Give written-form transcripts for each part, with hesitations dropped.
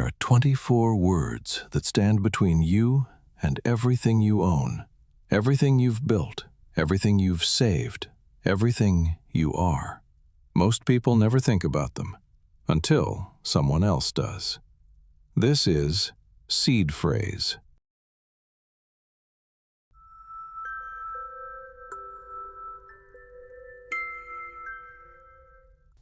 There are 24 words that stand between you and everything you own, everything you've built, everything you've saved, everything you are. Most people never think about them until someone else does. This is seed phrase.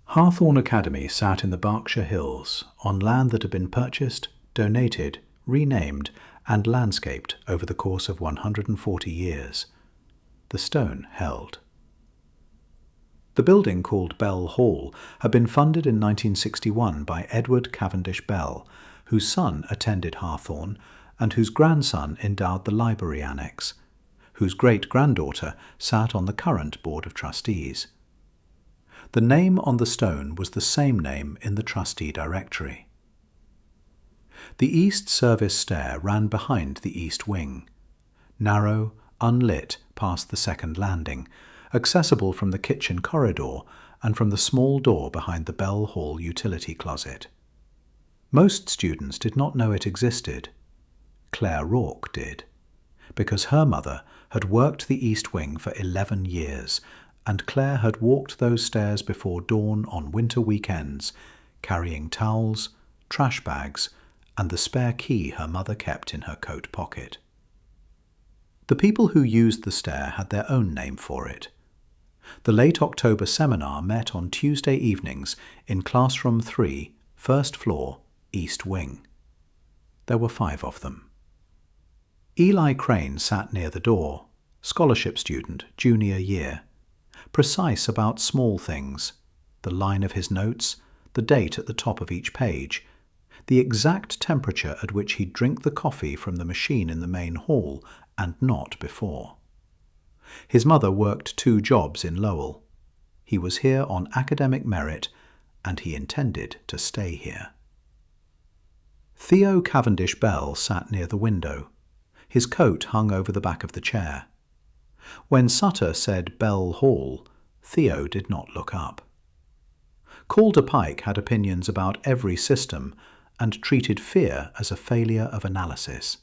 Harthorne Academy sat in the Berkshire Hills on land that had been purchased, donated, renamed and landscaped over the course of 140 years. The stone held. The building, called Bell Hall, had been funded in 1961 by Edward Cavendish Bell, whose son attended Harthorne and whose grandson endowed the library annex, whose great-granddaughter sat on the current Board of Trustees. The name on the stone was the same name in the trustee directory. The east service stair ran behind the east wing, narrow, unlit past the second landing, accessible from the kitchen corridor and from the small door behind the Bell Hall utility closet. Most students did not know it existed. Claire Rourke did, because her mother had worked the east wing for 11 years, and Claire had walked those stairs before dawn on winter weekends, carrying towels, trash bags, and the spare key her mother kept in her coat pocket. The people who used the stair had their own name for it. The late October seminar met on Tuesday evenings in Classroom 3, first floor, East Wing. There were 5 of them. Eli Crane sat near the door, scholarship student, junior year, precise about small things, the line of his notes, the date at the top of each page, the exact temperature at which he'd drink the coffee from the machine in the main hall and not before. His mother worked 2 jobs in Lowell. He was here on academic merit, and he intended to stay here. Theo Cavendish Bell sat near the window. His coat hung over the back of the chair. When Sutter said Bell Hall, Theo did not look up. Calder Pike had opinions about every system and treated fear as a failure of analysis.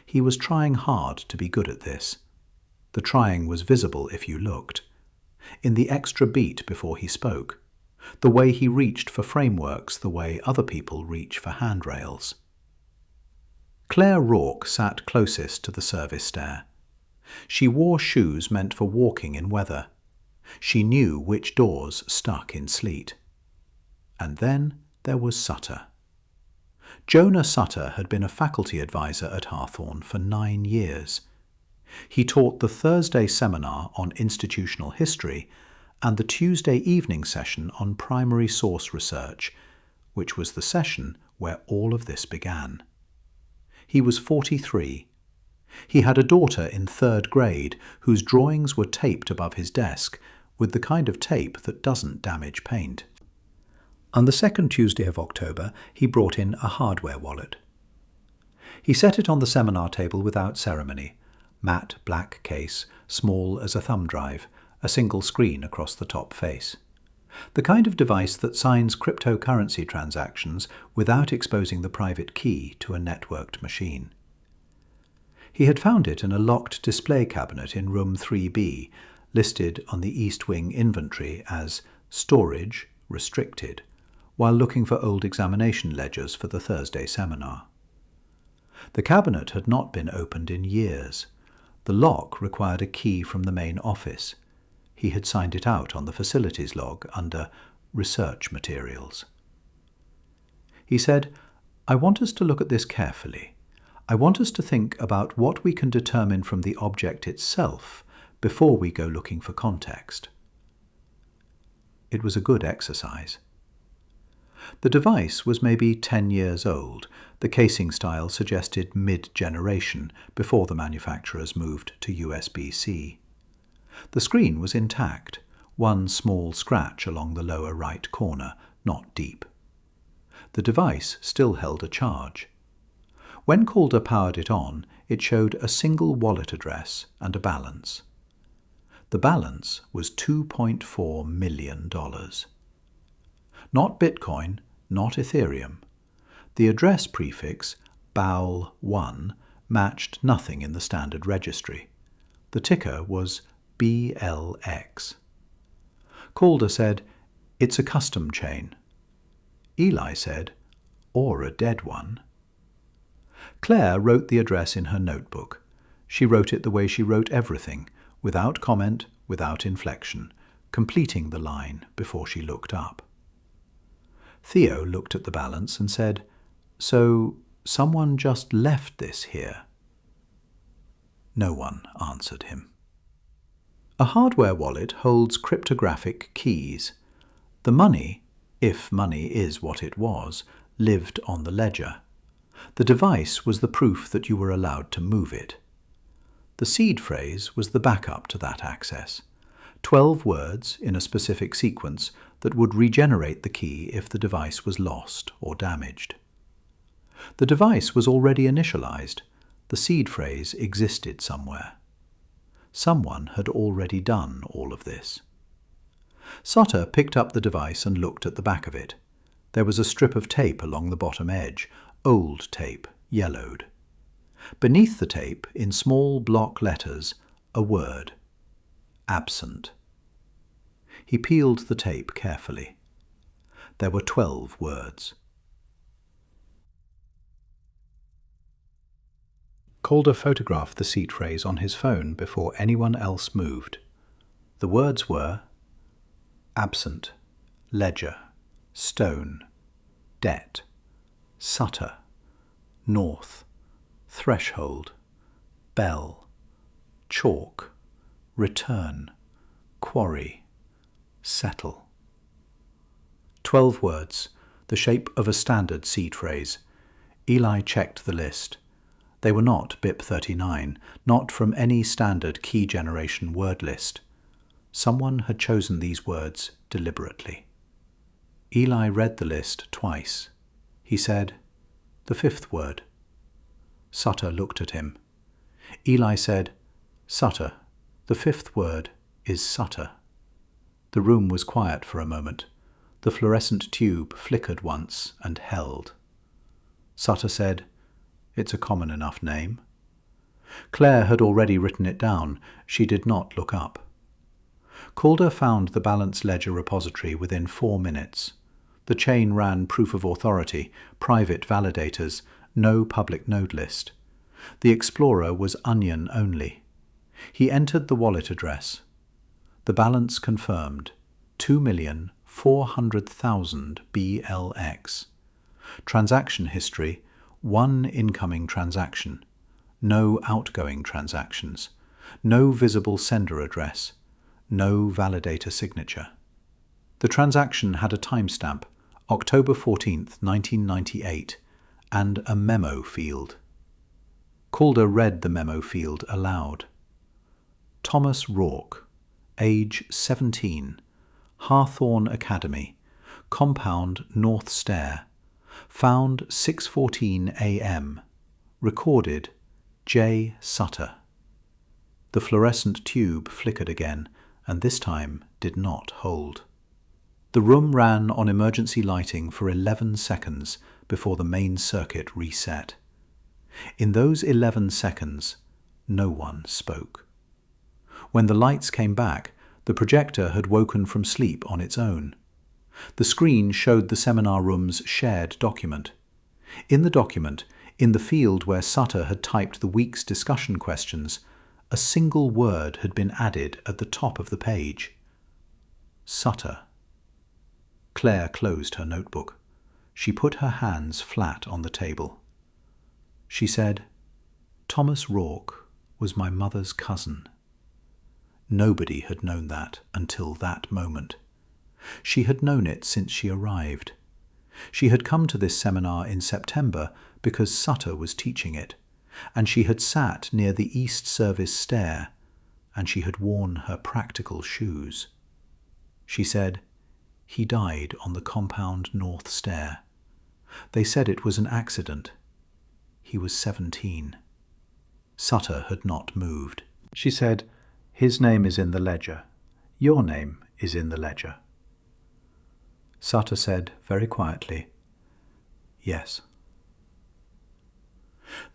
He was trying hard to be good at this. The trying was visible if you looked. In the extra beat before he spoke, the way he reached for frameworks the way other people reach for handrails. Claire Rourke sat closest to the service stair. She wore shoes meant for walking in weather. She knew which doors stuck in sleet. And then there was Sutter. Jonah Sutter had been a faculty advisor at Harthorne for 9 years. He taught the Thursday seminar on institutional history and the Tuesday evening session on primary source research, which was the session where all of this began. He was 43. He had a daughter in 3rd grade whose drawings were taped above his desk with the kind of tape that doesn't damage paint. On the second Tuesday of October, he brought in a hardware wallet. He set it on the seminar table without ceremony. Matte black case, small as a thumb drive, a single screen across the top face. The kind of device that signs cryptocurrency transactions without exposing the private key to a networked machine. He had found it in a locked display cabinet in room 3B, listed on the East Wing inventory as storage restricted, while looking for old examination ledgers for the Thursday seminar. The cabinet had not been opened in years. The lock required a key from the main office. He had signed it out on the facilities log under Research Materials. He said, "I want us to look at this carefully. I want us to think about what we can determine from the object itself before we go looking for context." It was a good exercise. The device was maybe 10 years old. The casing style suggested mid-generation, before the manufacturers moved to USB-C. The screen was intact, one small scratch along the lower right corner, not deep. The device still held a charge. When Calder powered it on, it showed a single wallet address and a balance. The balance was $2.4 million. Not Bitcoin, not Ethereum. The address prefix, Bowl 1, matched nothing in the standard registry. The ticker was BLX. Calder said, "It's a custom chain." Eli said, "Or a dead one." Claire wrote the address in her notebook. She wrote it the way she wrote everything, without comment, without inflection, completing the line before she looked up. Theo looked at the balance and said, "So someone just left this here?" No one answered him. A hardware wallet holds cryptographic keys. The money, if money is what it was, lived on the ledger. The device was the proof that you were allowed to move it. The seed phrase was the backup to that access. 12 words in a specific sequence that would regenerate the key if the device was lost or damaged. The device was already initialized. The seed phrase existed somewhere. Someone had already done all of this. Sutter picked up the device and looked at the back of it. There was a strip of tape along the bottom edge, old tape, yellowed. Beneath the tape, in small block letters, a word. Absent. He peeled the tape carefully. There were 12 words. Calder photographed the seed phrase on his phone before anyone else moved. The words were absent, ledger, stone, debt, Sutter, north, threshold, bell, chalk, return, quarry, settle. 12 words, the shape of a standard seed phrase. Eli checked the list. They were not BIP 39, not from any standard key generation word list. Someone had chosen these words deliberately. Eli read the list twice. He said, "The 5th word." Sutter looked at him. Eli said, "Sutter, the 5th word is Sutter." The room was quiet for a moment. The fluorescent tube flickered once and held. Sutter said, "It's a common enough name." Claire had already written it down. She did not look up. Calder found the balance ledger repository within 4 minutes. The chain ran proof of authority, private validators, no public node list. The Explorer was onion only. He entered the wallet address. The balance confirmed, 2,400,000 BLX. Transaction history, 1 incoming transaction. No outgoing transactions. No visible sender address. No validator signature. The transaction had a timestamp, October 14th, 1998, and a memo field. Calder read the memo field aloud. Thomas Rourke, age 17, Harthorne Academy, compound North Stair, found 6:14 a.m., recorded J. Sutter. The fluorescent tube flickered again, and this time did not hold. The room ran on emergency lighting for 11 seconds before the main circuit reset. In those 11 seconds, no one spoke. When the lights came back, the projector had woken from sleep on its own. The screen showed the seminar room's shared document. In the document, in the field where Sutter had typed the week's discussion questions, a single word had been added at the top of the page. Sutter. Claire closed her notebook. She put her hands flat on the table. She said, "Thomas Rourke was my mother's cousin." Nobody had known that until that moment. She had known it since she arrived. She had come to this seminar in September because Sutter was teaching it, and she had sat near the East Service stair, and she had worn her practical shoes. She said, "He died on the compound North Stair. They said it was an accident. He was 17. Sutter had not moved. She said, "His name is in the ledger. Your name is in the ledger." Sutter said very quietly, "Yes."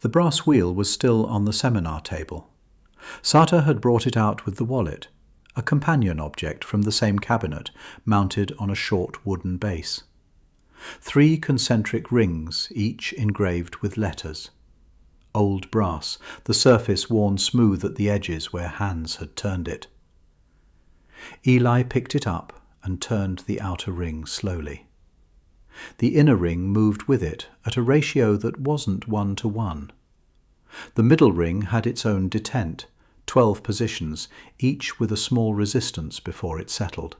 The brass wheel was still on the seminar table. Sata had brought it out with the wallet, a companion object from the same cabinet, mounted on a short wooden base. 3 concentric rings, each engraved with letters. Old brass, the surface worn smooth at the edges where hands had turned it. Eli picked it up and turned the outer ring slowly. The inner ring moved with it at a ratio that wasn't 1:1. The middle ring had its own detent, 12 positions, each with a small resistance before it settled.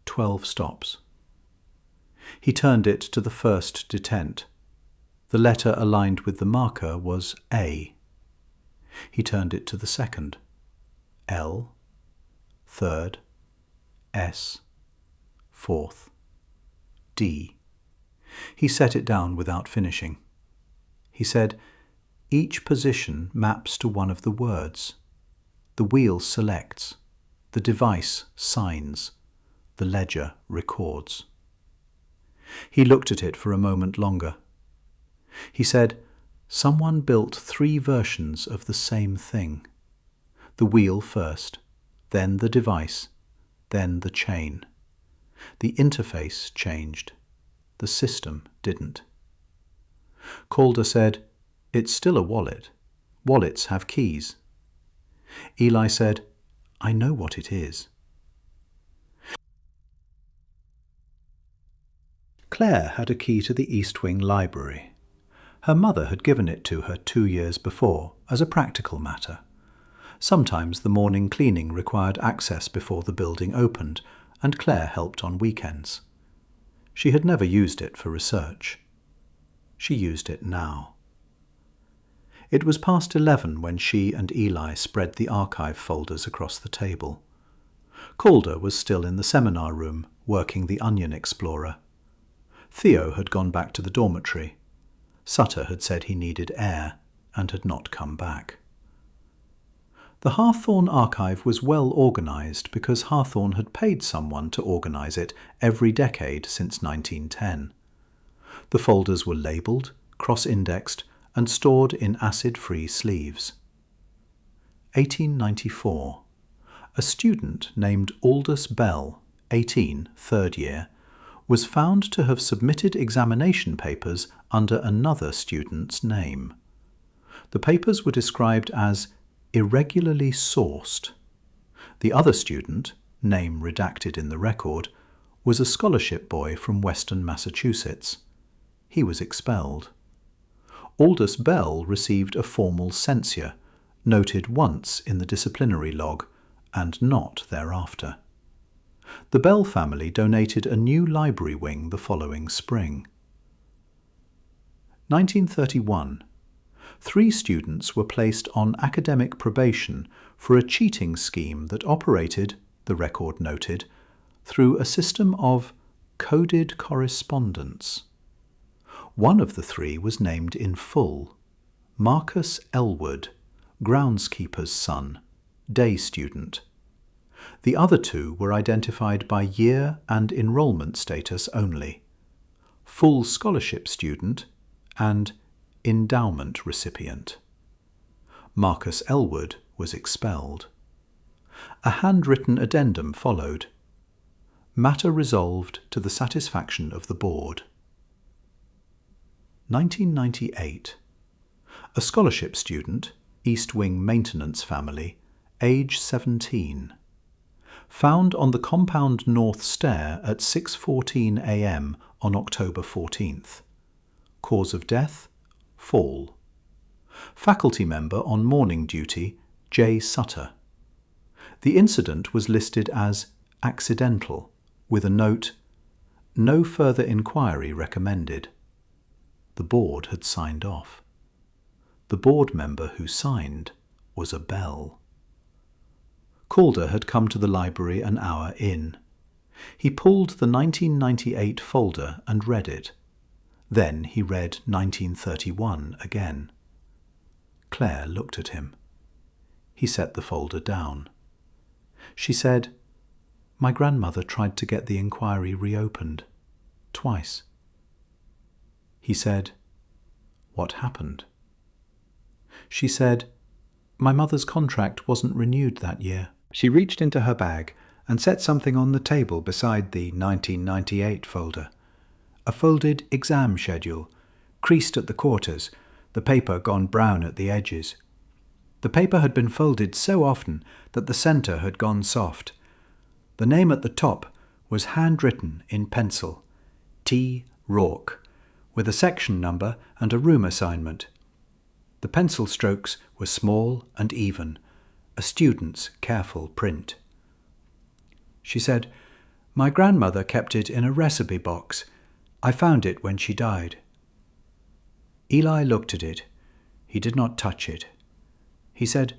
12 stops. He turned it to the first detent. The letter aligned with the marker was A. He turned it to the second. L. Third. S. Fourth. D. He set it down without finishing. He said, "Each position maps to one of the words. The wheel selects. The device signs. The ledger records." He looked at it for a moment longer. He said, "Someone built 3 versions of the same thing. The wheel first, then the device, then the chain. The interface changed. The system didn't." Calder said, "It's still a wallet. Wallets have keys." Eli said, "I know what it is." Claire had a key to the East Wing library. Her mother had given it to her 2 years before, as a practical matter. Sometimes the morning cleaning required access before the building opened, and Claire helped on weekends. She had never used it for research. She used it now. It was past 11 when she and Eli spread the archive folders across the table. Calder was still in the seminar room, working the Onion Explorer. Theo had gone back to the dormitory. Sutter had said he needed air, and had not come back. The Harthorne archive was well organised because Harthorne had paid someone to organise it every decade since 1910. The folders were labelled, cross-indexed, and stored in acid-free sleeves. 1894. A student named Aldous Bell, 18, third year, was found to have submitted examination papers under another student's name. The papers were described as irregularly sourced. The other student, name redacted in the record, was a scholarship boy from Western Massachusetts. He was expelled. Aldous Bell received a formal censure, noted once in the disciplinary log, and not thereafter. The Bell family donated a new library wing the following spring. 1931. 3 students were placed on academic probation for a cheating scheme that operated, the record noted, through a system of coded correspondence. One of the 3 was named in full: Marcus Elwood, groundskeeper's son, day student. The other 2 were identified by year and enrollment status only: full scholarship student and endowment recipient. Marcus Elwood was expelled. A handwritten addendum followed. Matter resolved to the satisfaction of the board. 1998. A scholarship student, East Wing maintenance family, age 17. Found on the compound north stair at 6:14 a.m. on October 14th. Cause of death: fall. Faculty member on morning duty, J. Sutter. The incident was listed as accidental, with a note, "No further inquiry recommended." The board had signed off. The board member who signed was a Bell. Calder had come to the library an hour in. He pulled the 1998 folder and read it. Then he read 1931 again. Claire looked at him. He set the folder down. She said, "My grandmother tried to get the inquiry reopened. Twice." He said, what happened. She said, "My mother's contract wasn't renewed that year." She reached into her bag and set something on the table beside the 1998 folder. A folded exam schedule, creased at the quarters, the paper gone brown at the edges. The paper had been folded so often that the centre had gone soft. The name at the top was handwritten in pencil, T. Rourke, with a section number and a room assignment. The pencil strokes were small and even, a student's careful print. She said, "My grandmother kept it in a recipe box. I found it when she died." Eli looked at it. He did not touch it. He said,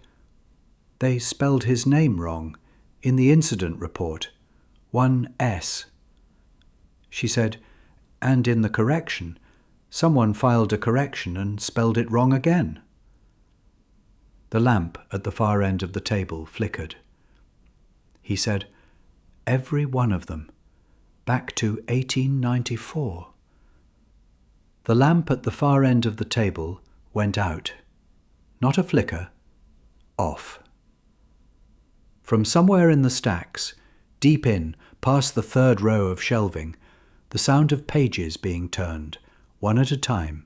"They spelled his name wrong in the incident report, one S." She said, "And in the correction, someone filed a correction and spelled it wrong again." The lamp at the far end of the table flickered. He said, "Every one of them, back to 1894. The lamp at the far end of the table went out. Not a flicker, off. From somewhere in the stacks, deep in, past the third row of shelving, the sound of pages being turned, one at a time,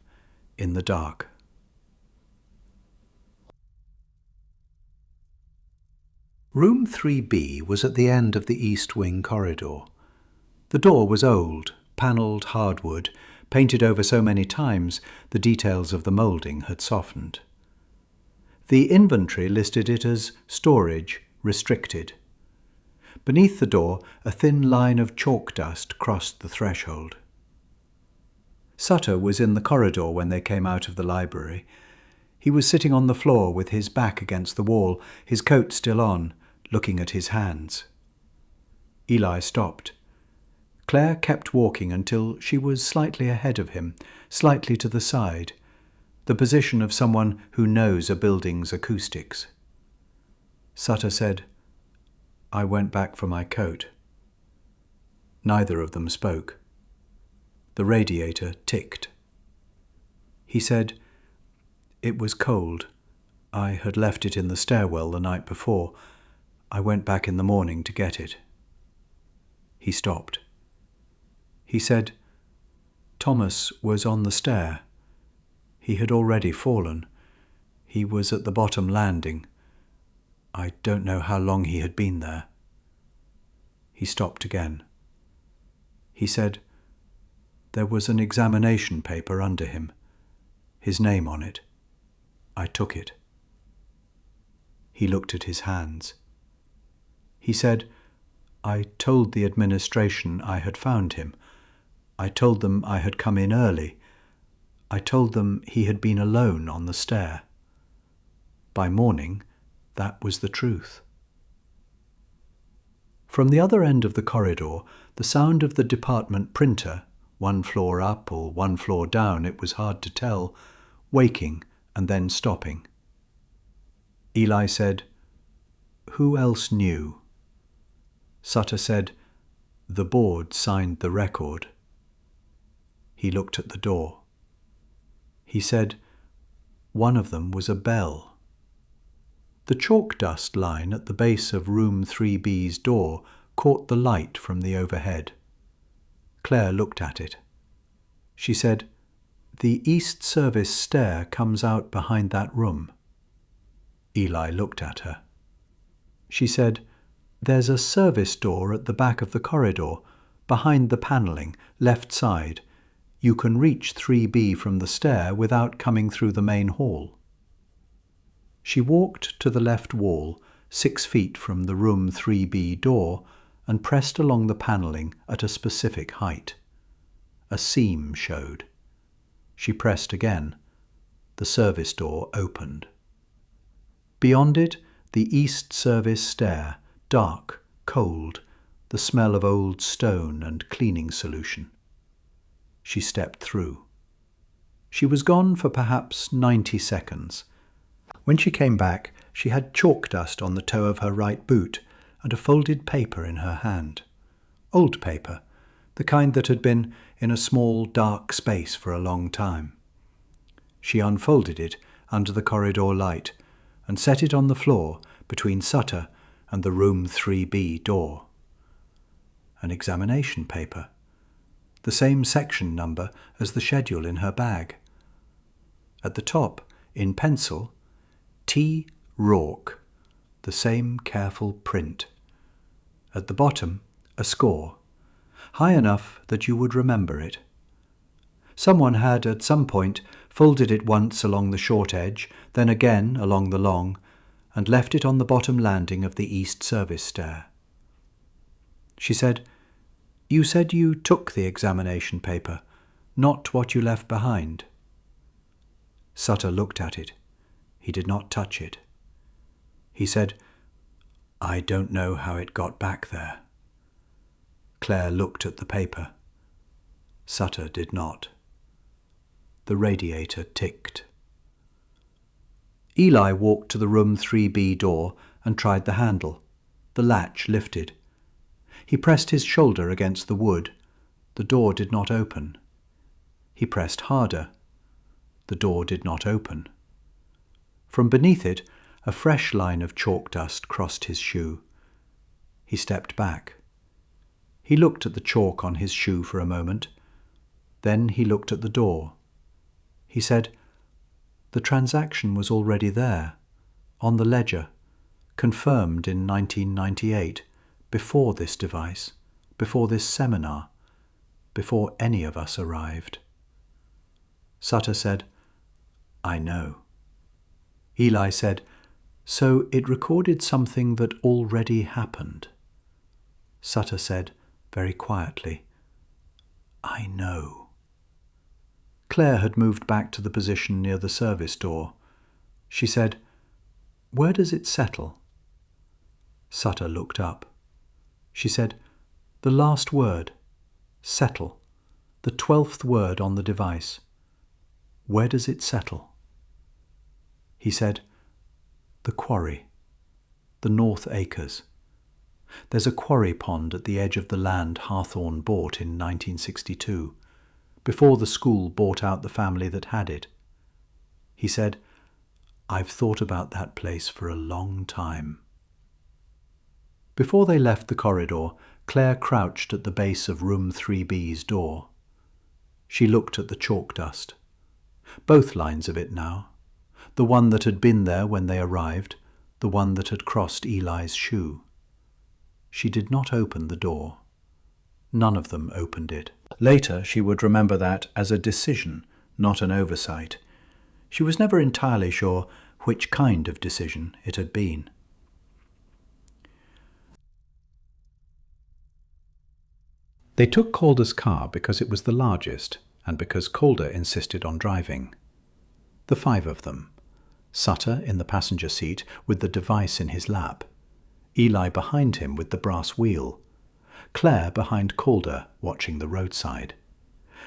in the dark. Room 3B was at the end of the east wing corridor. The door was old, panelled hardwood, painted over so many times the details of the moulding had softened. The inventory listed it as storage restricted. Beneath the door, a thin line of chalk dust crossed the threshold. Sutter was in the corridor when they came out of the library. He was sitting on the floor with his back against the wall, his coat still on, looking at his hands. Eli stopped. Claire kept walking until she was slightly ahead of him, slightly to the side, the position of someone who knows a building's acoustics. Sutter said, "I went back for my coat." Neither of them spoke. The radiator ticked. He said, "It was cold. I had left it in the stairwell the night before. I went back in the morning to get it." He stopped. He said, "Thomas was on the stair. He had already fallen. He was at the bottom landing. I don't know how long he had been there." He stopped again. He said, "There was an examination paper under him, his name on it. I took it." He looked at his hands. He said, "I told the administration I had found him. I told them I had come in early. I told them he had been alone on the stair. By morning, that was the truth." From the other end of the corridor, the sound of the department printer, one floor up or one floor down, it was hard to tell, waking and then stopping. Eli said, "Who else knew?" Sutter said, "The board signed the record." He looked at the door. He said, "One of them was a bell." The chalk dust line at the base of room 3B's door caught the light from the overhead. Claire looked at it. She said, "The east service stair comes out behind that room." Eli looked at her. She said, "There's a service door at the back of the corridor, behind the panelling, left side. You can reach 3B from the stair without coming through the main hall." She walked to the left wall, 6 feet from the room 3B door, and pressed along the panelling at a specific height. A seam showed. She pressed again. The service door opened. Beyond it, the east service stair, dark, cold, the smell of old stone and cleaning solution. She stepped through. She was gone for perhaps 90 seconds. When she came back, she had chalk dust on the toe of her right boot and a folded paper in her hand. Old paper, the kind that had been in a small dark space for a long time. She unfolded it under the corridor light and set it on the floor between Sutter and the room 3B door. An examination paper, the same section number as the schedule in her bag. At the top, in pencil, T. Rourke, the same careful print. At the bottom, a score, high enough that you would remember it. Someone had at some point folded it once along the short edge, then again along the long, and left it on the bottom landing of the east service stair. She said, "You said you took the examination paper, not what you left behind." Sutter looked at it. He did not touch it. He said, "I don't know how it got back there." Claire looked at the paper. Sutter did not. The radiator ticked. Eli walked to the room 3B door and tried the handle. The latch lifted. He pressed his shoulder against the wood. The door did not open. He pressed harder. The door did not open. From beneath it, a fresh line of chalk dust crossed his shoe. He stepped back. He looked at the chalk on his shoe for a moment. Then he looked at the door. He said, "The transaction was already there, on the ledger, confirmed in 1998, before this device, before this seminar, before any of us arrived." Sutter said, "I know." Eli said, "So it recorded something that already happened." Sutter said, very quietly, "I know." Claire had moved back to the position near the service door. She said, "Where does it settle?" Sutter looked up. She said, "The last word, settle, the 12th word on the device. Where does it settle?" He said, "The quarry, the North Acres. There's a quarry pond at the edge of the land Harthorne bought in 1962, before the school bought out the family that had it." He said, "I've thought about that place for a long time." Before they left the corridor, Claire crouched at the base of room 3B's door. She looked at the chalk dust. Both lines of it now. The one that had been there when they arrived, the one that had crossed Eli's shoe. She did not open the door. None of them opened it. Later she would remember that as a decision, not an oversight. She was never entirely sure which kind of decision it had been. They took Calder's car because it was the largest, and because Calder insisted on driving. The 5 of them. Sutter in the passenger seat with the device in his lap. Eli behind him with the brass wheel. Claire behind Calder, watching the roadside.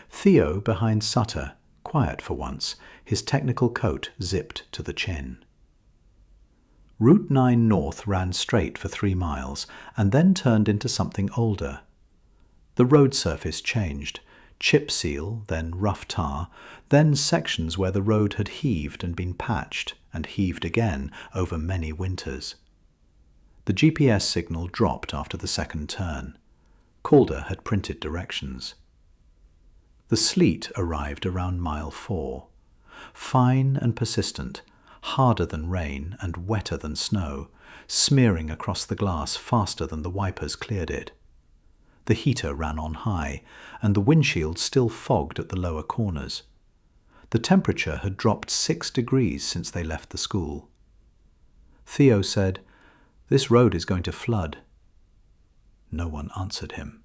Theo behind Sutter, quiet for once, his technical coat zipped to the chin. Route 9 North ran straight for 3 miles, and then turned into something older. The road surface changed. Chip seal, then rough tar, then sections where the road had heaved and been patched, and heaved again over many winters. The GPS signal dropped after the second turn. Calder had printed directions. The sleet arrived around mile 4. Fine and persistent, harder than rain and wetter than snow, smearing across the glass faster than the wipers cleared it. The heater ran on high, and the windshield still fogged at the lower corners. The temperature had dropped 6 degrees since they left the school. Theo said, "This road is going to flood." No one answered him.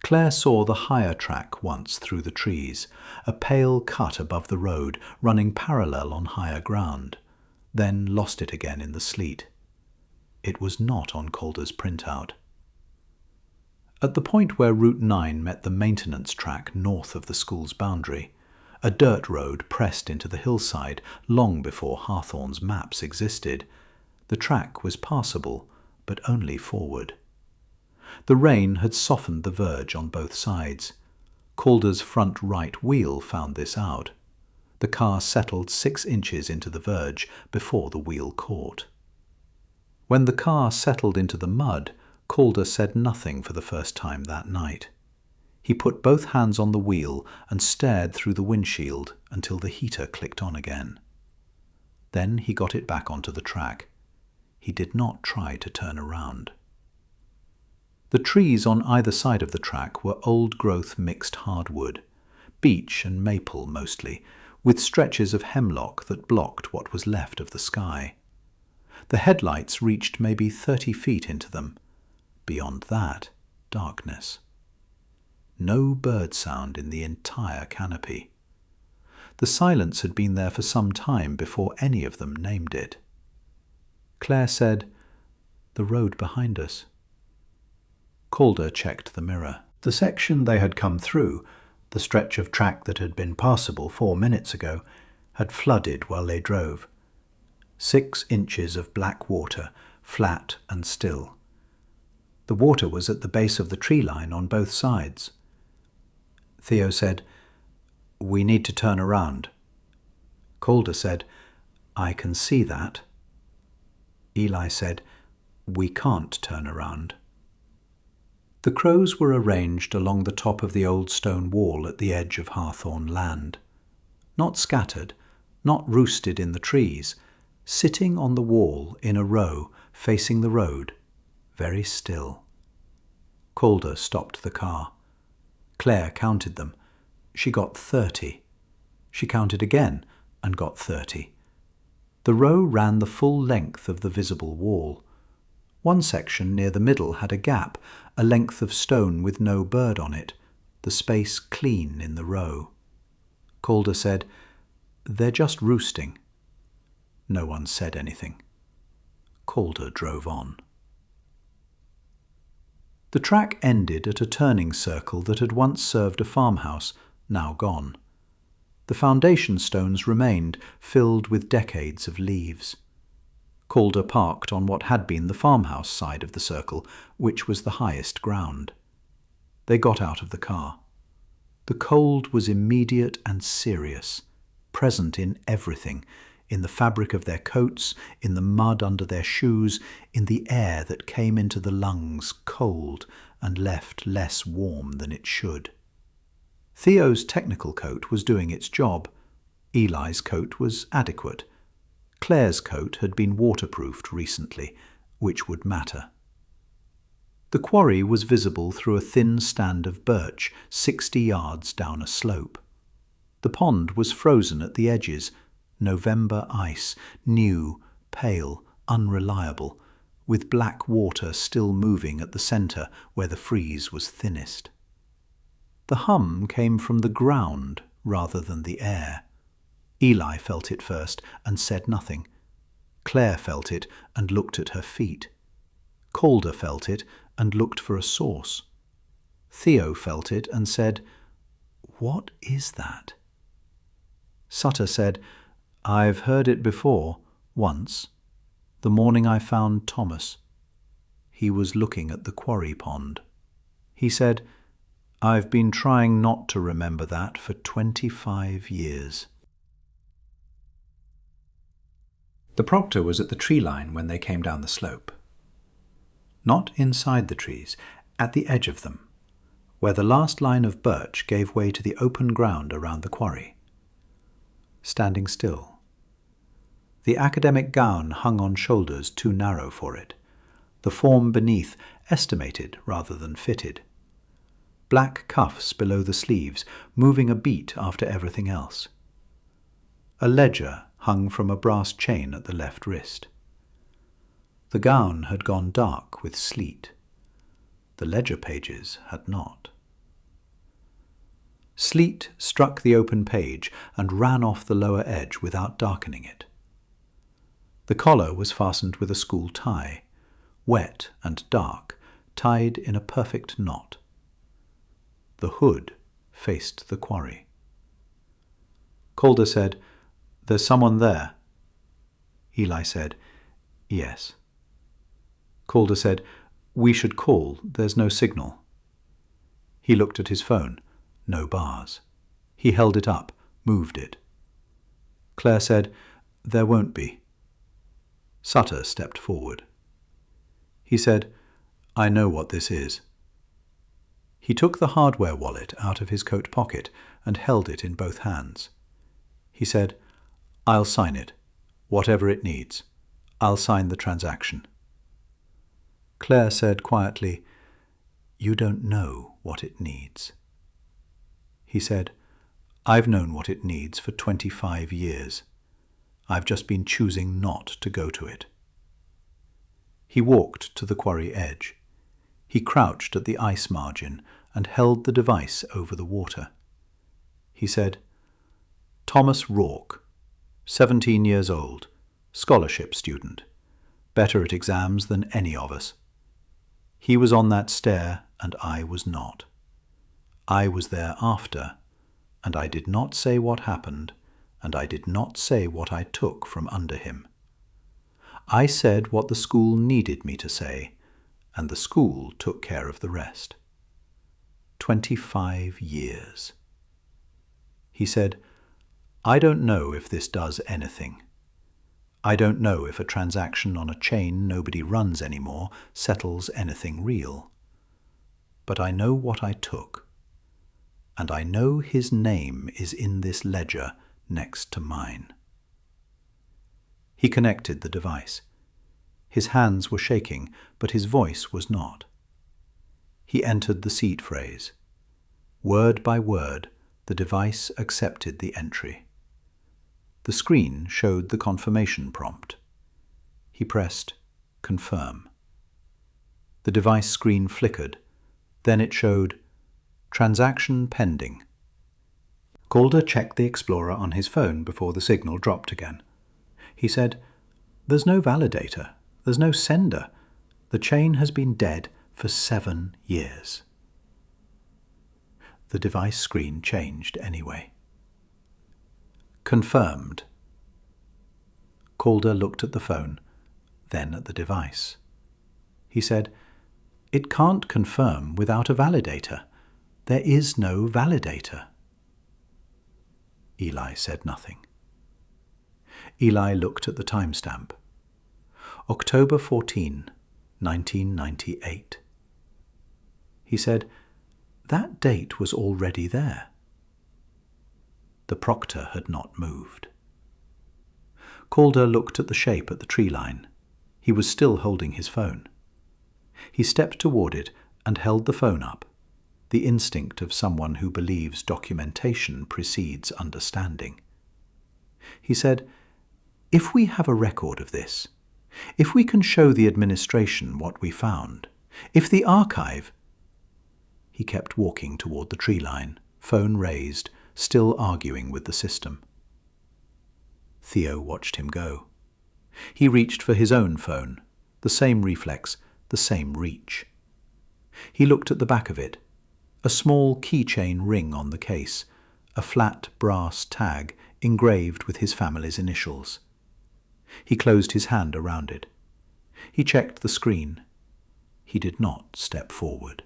Claire saw the higher track once through the trees, a pale cut above the road running parallel on higher ground, then lost it again in the sleet. It was not on Calder's printout. At the point where Route 9 met the maintenance track north of the school's boundary, a dirt road pressed into the hillside long before Harthorne's maps existed, the track was passable, but only forward. The rain had softened the verge on both sides. Calder's front right wheel found this out. The car settled 6 inches into the verge before the wheel caught. When the car settled into the mud, Calder said nothing for the first time that night. He put both hands on the wheel and stared through the windshield until the heater clicked on again. Then he got it back onto the track. He did not try to turn around. The trees on either side of the track were old-growth mixed hardwood, beech and maple mostly, with stretches of hemlock that blocked what was left of the sky. The headlights reached maybe 30 feet into them. Beyond that, darkness. No bird sound in the entire canopy. The silence had been there for some time before any of them named it. Claire said, "The road behind us." Calder checked the mirror. The section they had come through, the stretch of track that had been passable 4 minutes ago, had flooded while they drove. 6 inches of black water, flat and still. The water was at the base of the tree line on both sides. Theo said, "We need to turn around." Calder said, "I can see that." Eli said, "We can't turn around." The crows were arranged along the top of the old stone wall at the edge of Harthorne land. Not scattered, not roosted in the trees, sitting on the wall in a row facing the road, very still. Calder stopped the car. Claire counted them. She got 30. She counted again and got 30. The row ran the full length of the visible wall. One section near the middle had a gap, a length of stone with no bird on it, the space clean in the row. Calder said, "They're just roosting." No one said anything. Calder drove on. The track ended at a turning circle that had once served a farmhouse, now gone. The foundation stones remained, filled with decades of leaves. Calder parked on what had been the farmhouse side of the circle, which was the highest ground. They got out of the car. The cold was immediate and serious, present in everything, in the fabric of their coats, in the mud under their shoes, in the air that came into the lungs cold and left less warm than it should. Theo's technical coat was doing its job. Eli's coat was adequate. Claire's coat had been waterproofed recently, which would matter. The quarry was visible through a thin stand of birch 60 yards down a slope. The pond was frozen at the edges, November ice, new, pale, unreliable, with black water still moving at the centre where the freeze was thinnest. The hum came from the ground rather than the air. Eli felt it first and said nothing. Claire felt it and looked at her feet. Calder felt it and looked for a source. Theo felt it and said, "What is that?" Sutter said, "I've heard it before, once, the morning I found Thomas." He was looking at the quarry pond. He said, "I've been trying not to remember that for 25 years. The proctor was at the tree line when they came down the slope. Not inside the trees, at the edge of them, where the last line of birch gave way to the open ground around the quarry. Standing still. The academic gown hung on shoulders too narrow for it, the form beneath estimated rather than fitted. Black cuffs below the sleeves, moving a beat after everything else. A ledger hung from a brass chain at the left wrist. The gown had gone dark with sleet. The ledger pages had not. Sleet struck the open page and ran off the lower edge without darkening it. The collar was fastened with a school tie, wet and dark, tied in a perfect knot. The hood faced the quarry. Calder said, "There's someone there." Eli said, "Yes." Calder said, "We should call. There's no signal." He looked at his phone. No bars. He held it up, moved it. Claire said, "There won't be." Sutter stepped forward. He said, "I know what this is." He took the hardware wallet out of his coat pocket and held it in both hands. He said, "I'll sign it, whatever it needs. I'll sign the transaction." Claire said quietly, "You don't know what it needs." He said, "I've known what it needs for 25 years. I've just been choosing not to go to it." He walked to the quarry edge. He crouched at the ice margin and held the device over the water. He said, "Thomas Rourke, 17 years old, scholarship student, better at exams than any of us. He was on that stair and I was not. I was there after, and I did not say what happened, and I did not say what I took from under him. I said what the school needed me to say, and the school took care of the rest. 25 years. He said, "I don't know if this does anything. I don't know if a transaction on a chain nobody runs anymore settles anything real. But I know what I took, and I know his name is in this ledger next to mine." He connected the device. His hands were shaking, but his voice was not. He entered the seed phrase. Word by word, the device accepted the entry. The screen showed the confirmation prompt. He pressed Confirm. The device screen flickered. Then it showed Transaction pending. Calder checked the Explorer on his phone before the signal dropped again. He said, "There's no validator. There's no sender. The chain has been dead for 7 years." The device screen changed anyway. Confirmed. Calder looked at the phone, then at the device. He said, "It can't confirm without a validator. There is no validator." Eli said nothing. Eli looked at the timestamp. October 14, 1998. He said, "That date was already there." The proctor had not moved. Calder looked at the shape at the tree line. He was still holding his phone. He stepped toward it and held the phone up, the instinct of someone who believes documentation precedes understanding. He said, "If we have a record of this, if we can show the administration what we found, if the archive—" He kept walking toward the tree line, phone raised, still arguing with the system. Theo watched him go. He reached for his own phone, the same reflex, the same reach. He looked at the back of it, a small keychain ring on the case, a flat brass tag engraved with his family's initials. He closed his hand around it. He checked the screen. He did not step forward.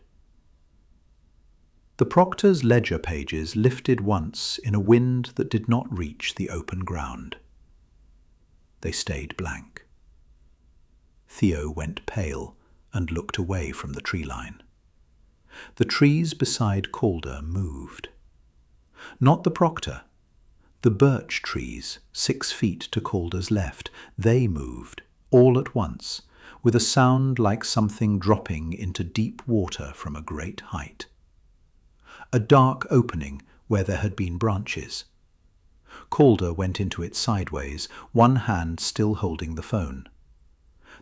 The proctor's ledger pages lifted once in a wind that did not reach the open ground. They stayed blank. Theo went pale and looked away from the tree line. The trees beside Calder moved. Not the proctor. The birch trees, 6 feet to Calder's left, they moved, all at once, with a sound like something dropping into deep water from a great height. A dark opening where there had been branches. Calder went into it sideways, one hand still holding the phone.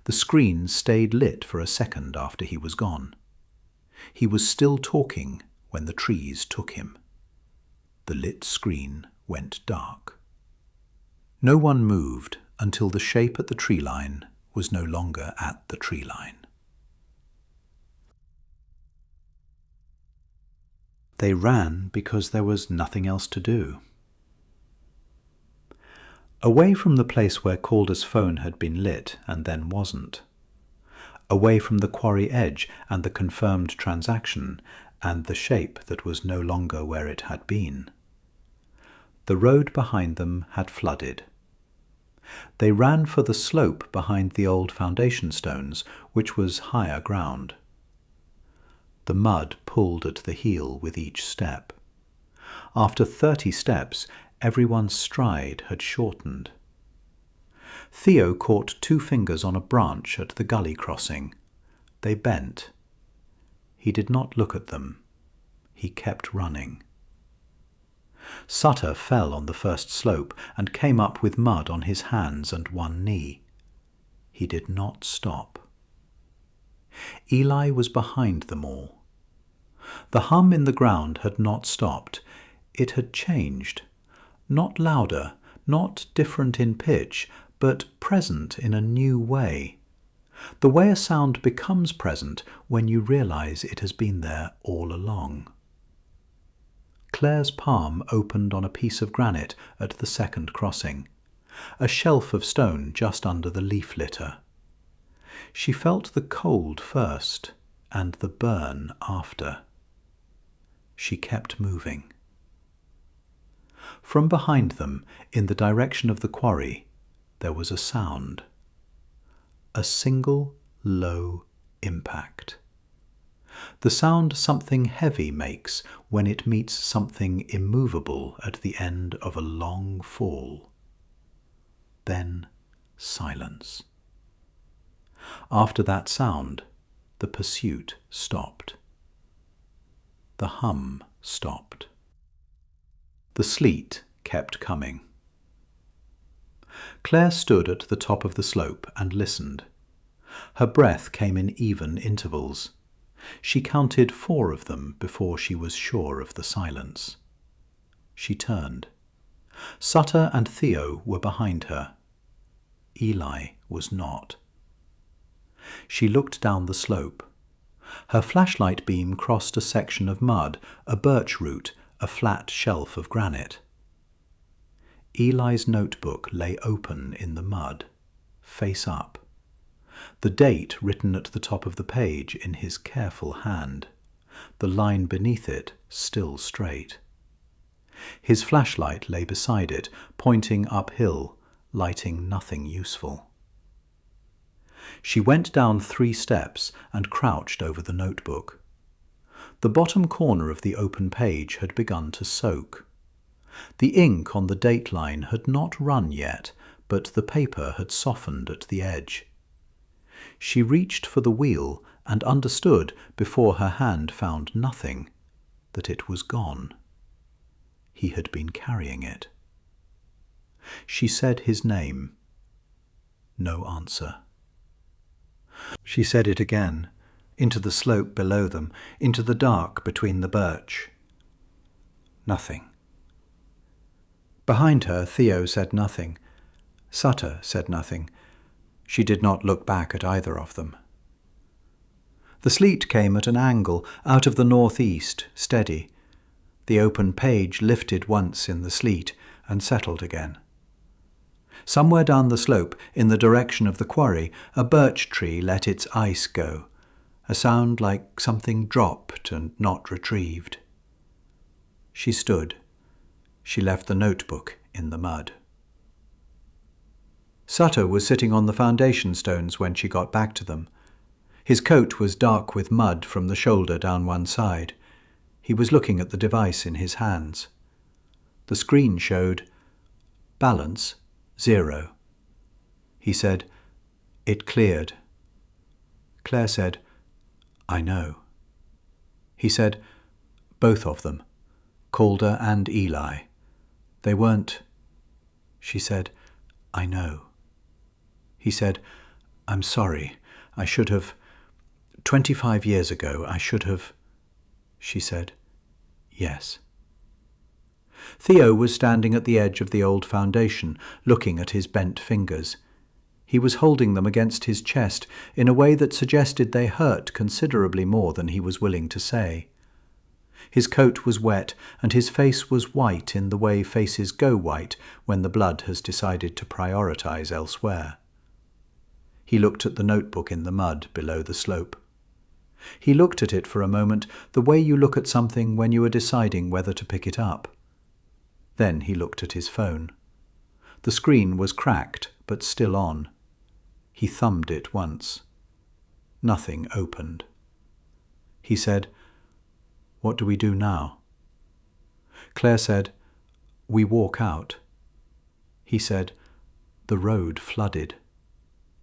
The screen stayed lit for a second after he was gone. He was still talking when the trees took him. The lit screen went dark. No one moved until the shape at the tree line was no longer at the tree line. They ran because there was nothing else to do. Away from the place where Calder's phone had been lit and then wasn't. Away from the quarry edge and the confirmed transaction and the shape that was no longer where it had been. The road behind them had flooded. They ran for the slope behind the old foundation stones, which was higher ground. The mud pulled at the heel with each step. After 30 steps, everyone's stride had shortened. Theo caught 2 fingers on a branch at the gully crossing. They bent. He did not look at them. He kept running. Sutter fell on the first slope and came up with mud on his hands and one knee. He did not stop. Eli was behind them all. The hum in the ground had not stopped. It had changed. Not louder, not different in pitch, but present in a new way. The way a sound becomes present when you realize it has been there all along. Claire's palm opened on a piece of granite at the second crossing, a shelf of stone just under the leaf litter. She felt the cold first and the burn after. She kept moving. From behind them, in the direction of the quarry, there was a sound. A single low impact. The sound something heavy makes when it meets something immovable at the end of a long fall. Then silence. After that sound, the pursuit stopped. The hum stopped. The sleet kept coming. Claire stood at the top of the slope and listened. Her breath came in even intervals. She counted 4 of them before she was sure of the silence. She turned. Sutter and Theo were behind her. Eli was not. She looked down the slope. Her flashlight beam crossed a section of mud, a birch root, a flat shelf of granite. Eli's notebook lay open in the mud, face up. The date written at the top of the page in his careful hand, the line beneath it still straight. His flashlight lay beside it, pointing uphill, lighting nothing useful. She went down 3 steps and crouched over the notebook. The bottom corner of the open page had begun to soak. The ink on the date line had not run yet, but the paper had softened at the edge. She reached for the wheel and understood, before her hand found nothing, that it was gone. He had been carrying it. She said his name. No answer. She said it again, into the slope below them, into the dark between the birch. Nothing. Behind her, Theo said nothing. Sutter said nothing. She did not look back at either of them. The sleet came at an angle, out of the northeast, steady. The open page lifted once in the sleet and settled again. Somewhere down the slope, in the direction of the quarry, a birch tree let its ice go, a sound like something dropped and not retrieved. She stood. She left the notebook in the mud. Sutter was sitting on the foundation stones when she got back to them. His coat was dark with mud from the shoulder down one side. He was looking at the device in his hands. The screen showed balance 0. He said, "It cleared." Claire said, "I know." He said, "Both of them, Calder and Eli. They weren't." She said, "I know." He said, "I'm sorry. I should have. 25 years ago, I should have." She said, "Yes." Theo was standing at the edge of the old foundation, looking at his bent fingers. He was holding them against his chest in a way that suggested they hurt considerably more than he was willing to say. His coat was wet, and his face was white in the way faces go white when the blood has decided to prioritize elsewhere. He looked at the notebook in the mud below the slope. He looked at it for a moment, the way you look at something when you are deciding whether to pick it up. Then he looked at his phone. The screen was cracked, but still on. He thumbed it once. Nothing opened. He said, "What do we do now?" Claire said, "We walk out." He said, "The road flooded."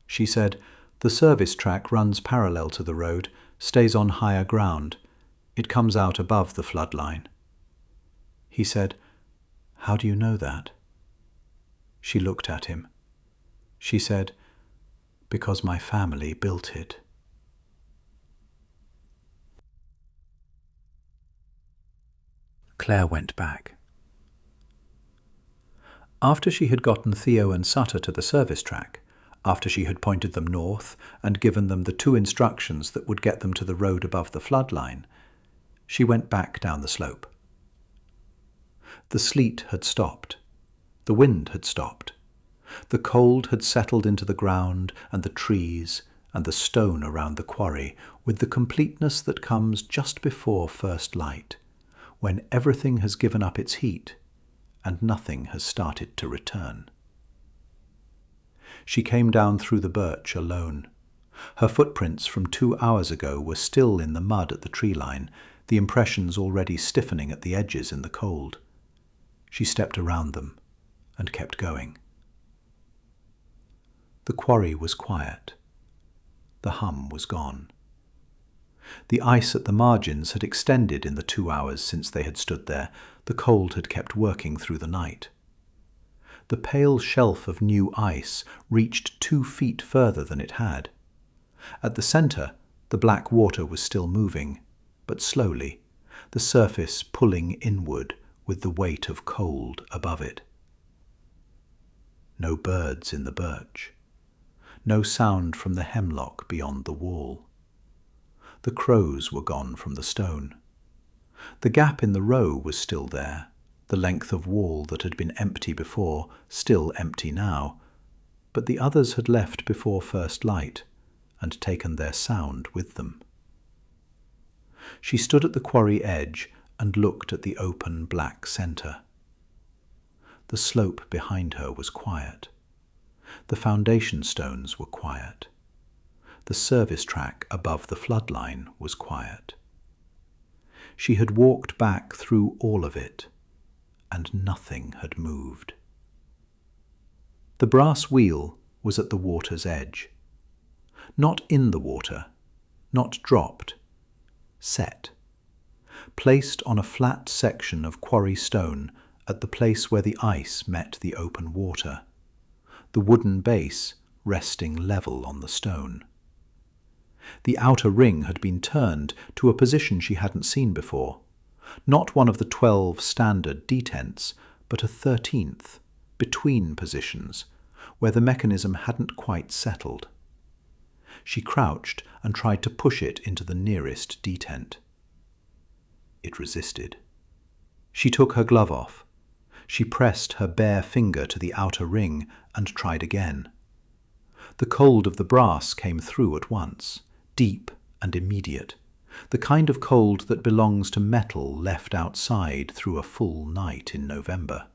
She said, "The service track runs parallel to the road, stays on higher ground. It comes out above the flood line." He said, "How do you know that?" She looked at him. She said, "Because my family built it." Claire went back. After she had gotten Theo and Sutter to the service track, after she had pointed them north and given them the 2 instructions that would get them to the road above the flood line, she went back down the slope. The sleet had stopped. The wind had stopped. The cold had settled into the ground and the trees and the stone around the quarry with the completeness that comes just before first light, when everything has given up its heat and nothing has started to return. She came down through the birch alone. Her footprints from 2 hours ago were still in the mud at the tree line, the impressions already stiffening at the edges in the cold. She stepped around them and kept going. The quarry was quiet. The hum was gone. The ice at the margins had extended in the 2 hours since they had stood there. The cold had kept working through the night. The pale shelf of new ice reached 2 feet further than it had. At the centre, the black water was still moving, but slowly, the surface pulling inward with the weight of cold above it. No birds in the birch. No sound from the hemlock beyond the wall. The crows were gone from the stone. The gap in the row was still there, the length of wall that had been empty before, still empty now, but the others had left before first light and taken their sound with them. She stood at the quarry edge and looked at the open black centre. The slope behind her was quiet. The foundation stones were quiet. The service track above the flood line was quiet. She had walked back through all of it, and nothing had moved. The brass wheel was at the water's edge. Not in the water, not dropped, set. Placed on a flat section of quarry stone at the place where the ice met the open water, the wooden base resting level on the stone. The outer ring had been turned to a position she hadn't seen before, not one of the 12 standard detents, but a 13th, between positions, where the mechanism hadn't quite settled. She crouched and tried to push it into the nearest detent. It resisted. She took her glove off. She pressed her bare finger to the outer ring and tried again. The cold of the brass came through at once, deep and immediate, the kind of cold that belongs to metal left outside through a full night in November.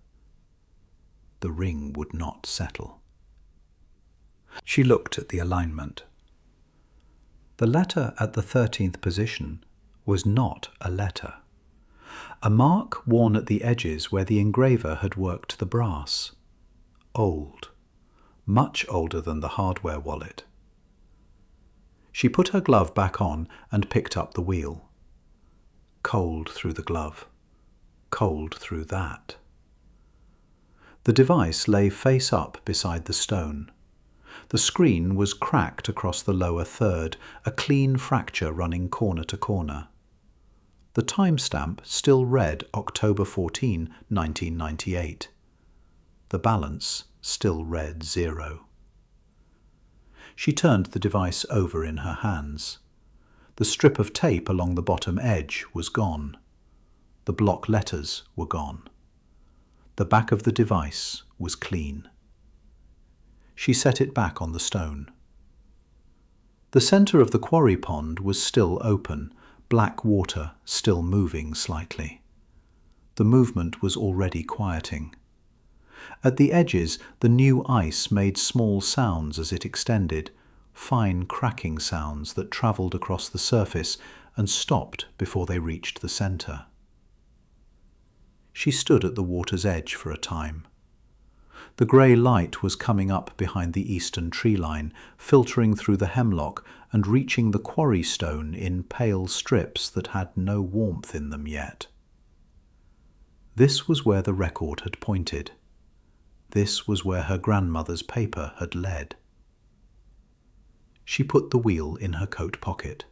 The ring would not settle. She looked at the alignment. The letter at the 13th position was not a letter. A mark worn at the edges where the engraver had worked the brass. Old, much older than the hardware wallet. She put her glove back on and picked up the wheel. Cold through the glove. Cold through that. The device lay face up beside the stone. The screen was cracked across the lower third, a clean fracture running corner to corner. The timestamp still read October 14, 1998. The balance still read 0. She turned the device over in her hands. The strip of tape along the bottom edge was gone. The block letters were gone. The back of the device was clean. She set it back on the stone. The centre of the quarry pond was still open, black water still moving slightly. The movement was already quieting. At the edges, the new ice made small sounds as it extended, fine cracking sounds that travelled across the surface and stopped before they reached the centre. She stood at the water's edge for a time. The grey light was coming up behind the eastern tree line, filtering through the hemlock and reaching the quarry stone in pale strips that had no warmth in them yet. This was where the record had pointed. This was where her grandmother's paper had led. She put the wheel in her coat pocket.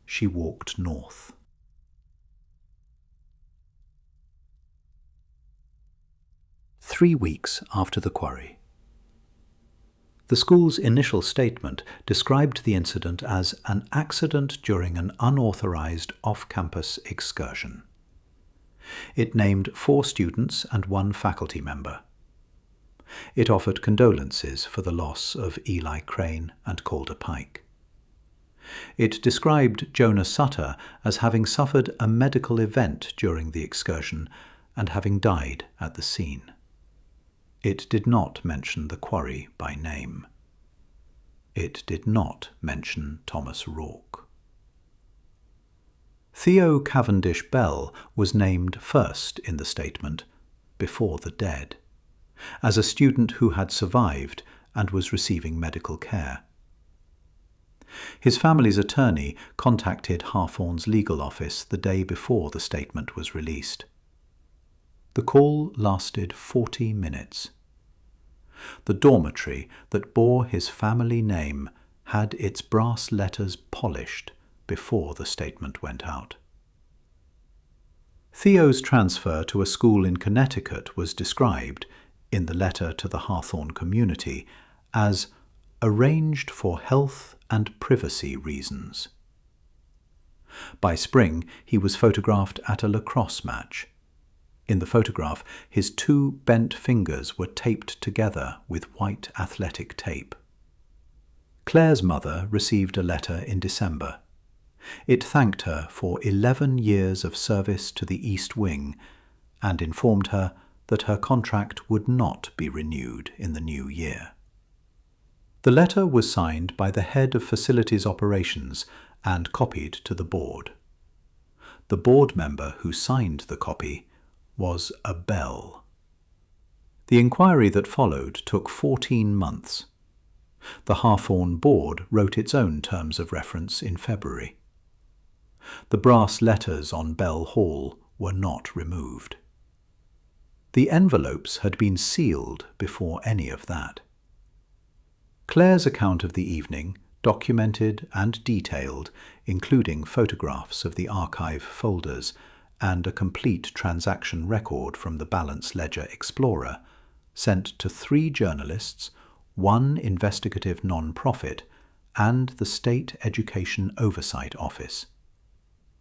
She walked north. Three weeks after the quarry. The school's initial statement described the incident as an accident during an unauthorized off-campus excursion. It named 4 students and 1 faculty member. It offered condolences for the loss of Eli Crane and Calder Pike. It described Jonah Sutter as having suffered a medical event during the excursion and having died at the scene. It did not mention the quarry by name. It did not mention Thomas Rourke. Theo Cavendish Bell was named first in the statement, before the dead, as a student who had survived and was receiving medical care. His family's attorney contacted Harthorne's legal office the day before the statement was released. The call lasted 40 minutes. The dormitory that bore his family name had its brass letters polished before the statement went out. Theo's transfer to a school in Connecticut was described, in the letter to the Harthorne community, as arranged for health and privacy reasons. By spring, he was photographed at a lacrosse match. In the photograph, his 2 bent fingers were taped together with white athletic tape. Claire's mother received a letter in December. It thanked her for 11 years of service to the East Wing and informed her that her contract would not be renewed in the new year. The letter was signed by the head of facilities operations and copied to the board. The board member who signed the copy was a Bell. The inquiry that followed took 14 months. The Harthorne board wrote its own terms of reference in February. The brass letters on Bell Hall were not removed. The envelopes had been sealed before any of that. Claire's account of the evening, documented and detailed, including photographs of the archive folders and a complete transaction record from the Balance Ledger Explorer, sent to 3 journalists, 1 investigative non-profit, and the State Education Oversight Office.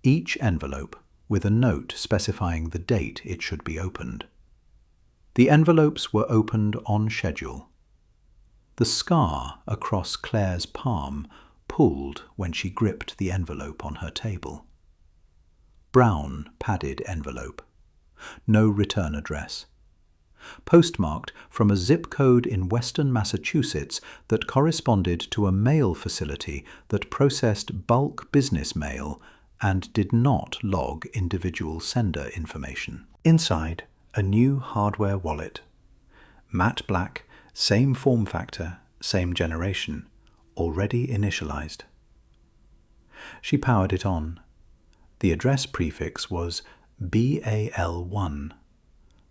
Each envelope with a note specifying the date it should be opened. The envelopes were opened on schedule. The scar across Claire's palm pulled when she gripped the envelope on her table. Brown padded envelope. No return address. Postmarked from a zip code in western Massachusetts that corresponded to a mail facility that processed bulk business mail and did not log individual sender information. Inside, a new hardware wallet. Matte black, same form factor, same generation, already initialized. She powered it on. The address prefix was BAL1.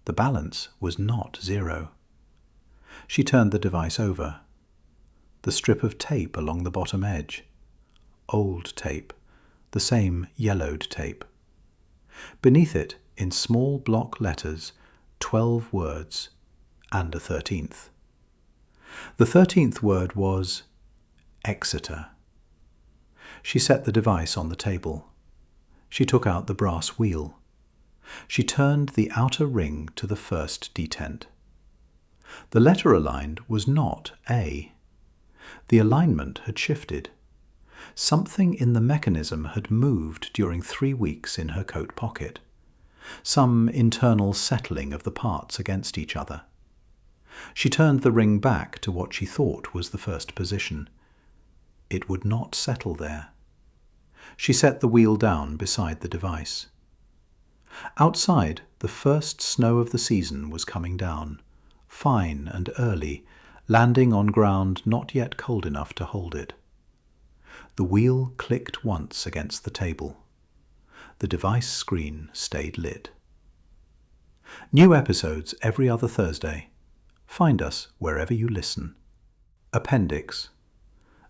The balance was not 0. She turned the device over. The strip of tape along the bottom edge. Old tape. The same yellowed tape. Beneath it, in small block letters, 12 words, and a 13th. The 13th word was Exeter. She set the device on the table. She took out the brass wheel. She turned the outer ring to the first detent. The letter aligned was not A. The alignment had shifted. Something in the mechanism had moved during 3 weeks in her coat pocket. some internal settling of the parts against each other. She turned the ring back to what she thought was the first position. It would not settle there. She set the wheel down beside the device. Outside, the first snow of the season was coming down, fine and early, landing on ground not yet cold enough to hold it. The wheel clicked once against the table. The device screen stayed lit. New episodes every other Thursday. Find us wherever you listen. Appendix.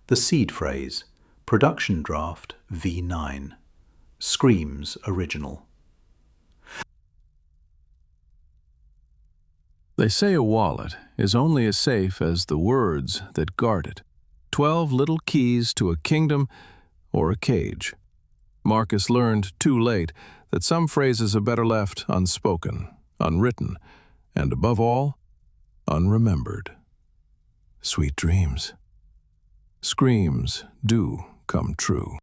The seed phrase, production draft V9. Screams original. They say a wallet is only as safe as the words that guard it. 12 little keys to a kingdom or a cage. Marcus learned too late that some phrases are better left unspoken, unwritten, and above all, unremembered. Sweet dreams. Screams do come true.